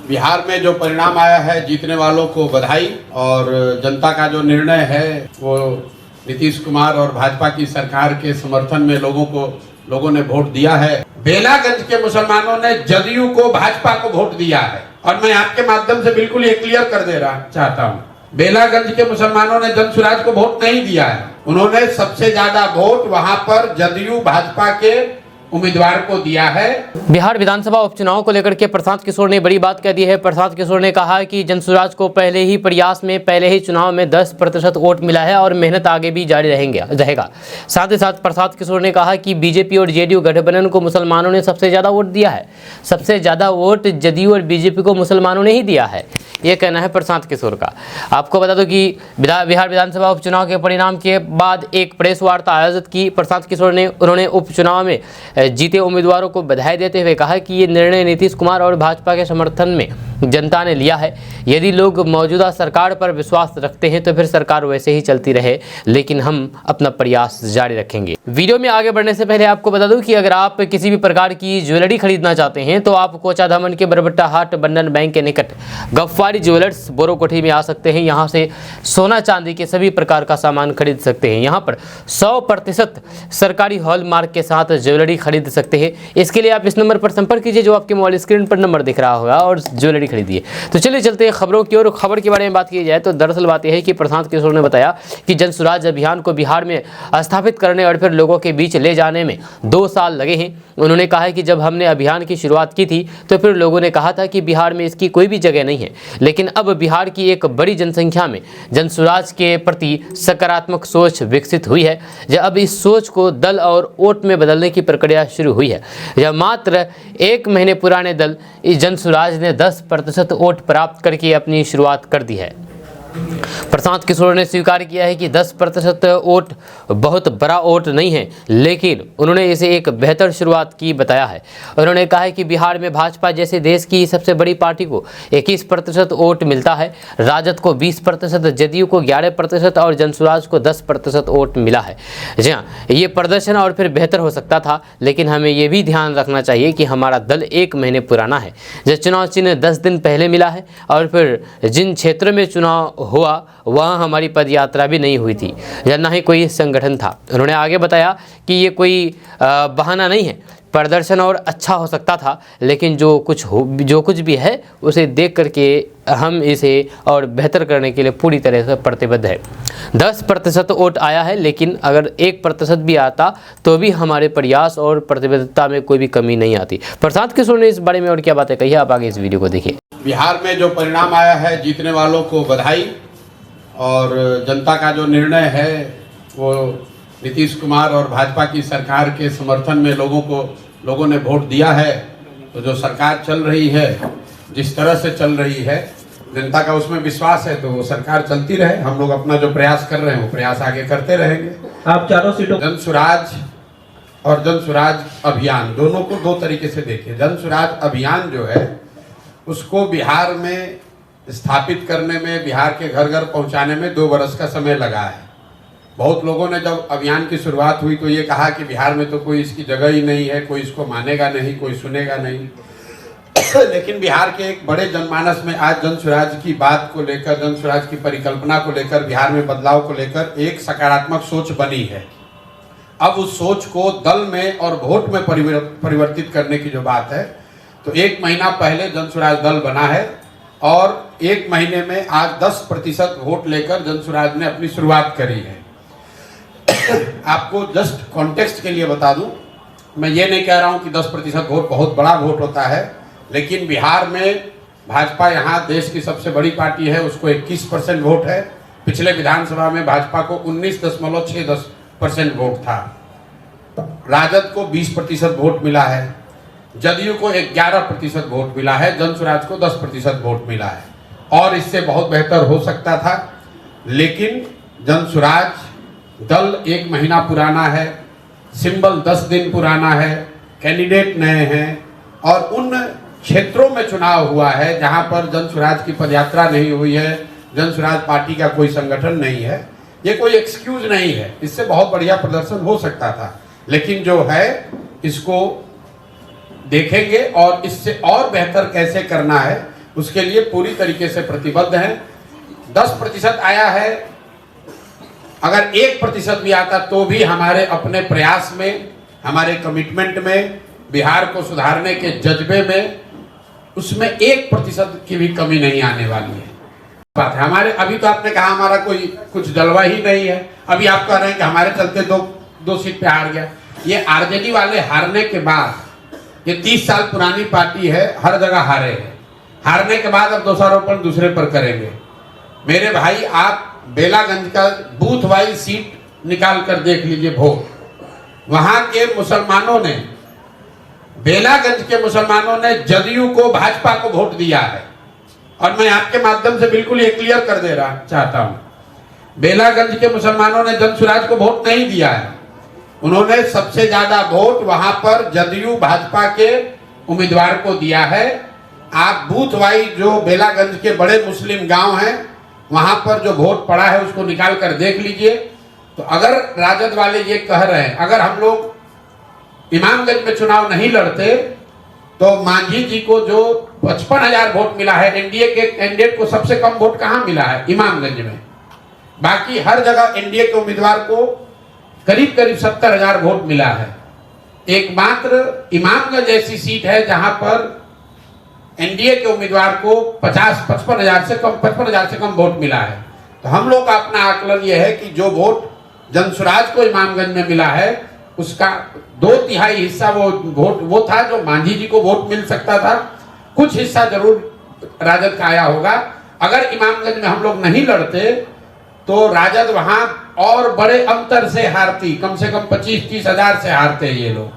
बिहार में जो परिणाम आया है, जीतने वालों को बधाई। और जनता का जो निर्णय है वो नीतीश कुमार और भाजपा की सरकार के समर्थन में लोगों ने वोट दिया है। बेलागंज के मुसलमानों ने जदयू को, भाजपा को वोट दिया है। और मैं आपके माध्यम से बिल्कुल ये क्लियर कर दे रहा चाहता हूँ, बेलागंज के मुसलमानों ने जनसुराज को वोट नहीं दिया है। उन्होंने सबसे ज्यादा वोट वहां पर जदयू भाजपा के उम्मीदवार को दिया है। बिहार विधानसभा उपचुनाव को लेकर के प्रशांत किशोर ने बड़ी बात कह दी है। प्रशांत किशोर ने कहा कि जनसुराज को पहले ही प्रयास में, पहले ही चुनाव में 10% वोट मिला है और मेहनत आगे भी जारी रहेगा। साथ ही साथ प्रशांत किशोर ने कहा कि बीजेपी और जेडीयू गठबंधन को मुसलमानों ने सबसे ज्यादा वोट दिया है। सबसे ज्यादा वोट जदयू और बीजेपी को मुसलमानों ने ही दिया है, ये कहना है प्रशांत किशोर का। आपको बता दो कि बिहार विधानसभा उपचुनाव के परिणाम के बाद एक प्रेस वार्ता आयोजित की प्रशांत किशोर ने। उन्होंने उपचुनाव में जीते उम्मीदवारों को बधाई देते हुए कहा कि ये निर्णय नीतीश कुमार और भाजपा के समर्थन में जनता ने लिया है। यदि लोग मौजूदा सरकार पर विश्वास रखते हैं तो फिर सरकार वैसे ही चलती रहे, लेकिन हम अपना प्रयास जारी रखेंगे। वीडियो में आगे बढ़ने से पहले आपको बता दूं कि अगर आप किसी भी प्रकार की ज्वेलरी खरीदना चाहते हैं तो आप कोचा धामन के बरबट्टा हाट बंधन बैंक के निकट गफ्फारी ज्वेलर्स बोरोकोठी में आ सकते हैं। यहाँ से सोना चांदी के सभी प्रकार का सामान खरीद सकते हैं। यहाँ पर 100% सरकारी हॉलमार्क के साथ ज्वेलरी खरीद सकते हैं। इसके लिए आप इस नंबर पर संपर्क कीजिए जो आपके मोबाइल स्क्रीन पर नंबर दिख रहा होगा और ज्वेलरी खरीदिए। तो चलिए चलते हैं खबरों की ओर। खबर के बारे में बात की जाए तो दरअसल बात यह है कि प्रशांत किशोर ने बताया कि जनसुराज अभियान को बिहार में स्थापित करने और फिर लोगों के बीच ले जाने में 2 साल लगे हैं। उन्होंने कहा है कि जब हमने अभियान की शुरुआत की थी तो फिर लोगों ने कहा था कि बिहार में इसकी कोई भी जगह नहीं है, लेकिन अब बिहार की एक बड़ी जनसंख्या में जनसुराज के प्रति सकारात्मक सोच विकसित हुई है। अब इस सोच को दल और वोट में बदलने की प्रक्रिया शुरू हुई है। यह मात्र 1 महीने पुराने दल इस जनसुराज ने 10% वोट प्राप्त करके अपनी शुरुआत कर दी है। प्रशांत किशोर ने स्वीकार किया है कि 10% वोट बहुत बड़ा वोट नहीं है, लेकिन उन्होंने इसे एक बेहतर शुरुआत की बताया है। उन्होंने कहा है कि बिहार में भाजपा जैसे देश की सबसे बड़ी पार्टी को 21% वोट मिलता है, राजद को 20%, जदयू को 11% और जनसुराज को 10% वोट मिला है। जी हाँ, ये प्रदर्शन और फिर बेहतर हो सकता था, लेकिन हमें ये भी ध्यान रखना चाहिए कि हमारा दल 1 महीने पुराना है। जब चुनाव चिन्ह 10 दिन पहले मिला है और फिर जिन क्षेत्रों में चुनाव हुआ वहाँ हमारी पदयात्रा भी नहीं हुई थी या ना ही कोई संगठन था। उन्होंने आगे बताया कि ये कोई बहाना नहीं है, प्रदर्शन और अच्छा हो सकता था, लेकिन जो कुछ भी है उसे देख करके हम इसे और बेहतर करने के लिए पूरी तरह से प्रतिबद्ध है। 10% वोट आया है, लेकिन अगर 1% भी आता तो भी हमारे प्रयास और प्रतिबद्धता में कोई भी कमी नहीं आती। प्रशांत किशोर ने इस बारे में और क्या बातें कही है, आप आगे इस वीडियो को देखिए। बिहार में जो परिणाम आया है, जीतने वालों को बधाई। और जनता का जो निर्णय है वो नीतीश कुमार और भाजपा की सरकार के समर्थन में लोगों ने वोट दिया है। तो जो सरकार चल रही है, जिस तरह से चल रही है, जनता का उसमें विश्वास है, तो वो सरकार चलती रहे। हम लोग अपना जो प्रयास कर रहे हैं वो प्रयास आगे करते रहेंगे। आप चारों सीटों जनसुराज और जनसुराज अभियान दोनों को 2 तरीके से देखिए। जनसुराज अभियान जो है उसको बिहार में स्थापित करने में, बिहार के घर घर पहुंचाने में 2 वर्ष का समय लगा है। बहुत लोगों ने जब अभियान की शुरुआत हुई तो ये कहा कि बिहार में तो कोई इसकी जगह ही नहीं है, कोई इसको मानेगा नहीं, कोई सुनेगा नहीं। लेकिन बिहार के एक बड़े जनमानस में आज जनसुराज की बात को लेकर, जनसुराज की परिकल्पना को लेकर, बिहार में बदलाव को लेकर एक सकारात्मक सोच बनी है। अब उस सोच को दल में और वोट में परिवर्तित करने की जो बात है, तो 1 महीना पहले जनसुराज दल बना है और 1 महीने में आज 10% वोट लेकर जनसुराज ने अपनी शुरुआत करी है। आपको जस्ट कॉन्टेक्स्ट के लिए बता दूं, मैं ये नहीं कह रहा हूं कि 10% वोट बहुत बड़ा वोट होता है, लेकिन बिहार में भाजपा यहाँ देश की सबसे बड़ी पार्टी है, उसको 21% वोट है। पिछले विधानसभा में भाजपा को 19.6% वोट था। राजद को 20% वोट मिला है, जदयू को 11% वोट मिला है, जनसुराज को 10% वोट मिला है। और इससे बहुत बेहतर हो सकता था, लेकिन जनसुराज दल 1 महीना पुराना है, सिंबल 10 दिन पुराना है, कैंडिडेट नए हैं और उन क्षेत्रों में चुनाव हुआ है जहां पर जनसुराज की पदयात्रा नहीं हुई है, जनसुराज पार्टी का कोई संगठन नहीं है। ये कोई एक्सक्यूज नहीं है, इससे बहुत बढ़िया प्रदर्शन हो सकता था, लेकिन जो है इसको देखेंगे और इससे और बेहतर कैसे करना है उसके लिए पूरी तरीके से प्रतिबद्ध हैं। 10% आया है, अगर 1% भी आता तो भी हमारे अपने प्रयास में, हमारे कमिटमेंट में, बिहार को सुधारने के जज्बे में, उसमें 1% की भी कमी नहीं आने वाली है। बात है हमारे, अभी तो आपने कहा हमारा कोई कुछ जलवा ही नहीं है, अभी आप कह रहे हैं कि हमारे चलते दो सीट पे हार गया। ये आरजेडी वाले हारने के बाद, ये 30 साल पुरानी पार्टी है, हर जगह हारे हैं। हारने के बाद अब दोषारोपण दूसरे पर करेंगे। मेरे भाई, आप बेलागंज का बूथ वाइज सीट निकाल कर देख लीजिए वोट। वहां के मुसलमानों ने, बेलागंज के मुसलमानों ने जदयू को, भाजपा को वोट दिया है। और मैं आपके माध्यम से बिल्कुल ये क्लियर कर दे रहा चाहता हूं, बेलागंज के मुसलमानों ने जनसुराज को वोट नहीं दिया है। उन्होंने सबसे ज्यादा वोट वहां पर जदयू भाजपा के उम्मीदवार को दिया है। आप बूथ वाइज जो बेलागंज के बड़े मुस्लिम गांव हैं, वहां पर जो वोट पड़ा है उसको निकाल कर देख लीजिए। तो अगर राजद वाले ये कह रहे हैं, अगर हम लोग इमामगंज में चुनाव नहीं लड़ते तो मांझी जी को जो 55,000 वोट मिला है, एनडीए के कैंडिडेट को सबसे कम वोट कहां मिला है? इमामगंज में। बाकी हर जगह एनडीए के उम्मीदवार को करीब 70,000 वोट मिला है। एकमात्र इमामगंज ऐसी सीट है जहां पर एनडीए के उम्मीदवार को 55,000 से कम वोट मिला है। तो हम लोग का अपना आकलन यह है कि जो वोट जनसुराज को इमामगंज में मिला है, उसका 2/3 हिस्सा वो था जो मांझी जी को वोट मिल सकता था। कुछ हिस्सा जरूर राजद का आया होगा। अगर इमामगंज में हम लोग नहीं लड़ते तो राजद वहां और बड़े अंतर से हारती, कम से कम 25-30 हजार से हारते ये लोग।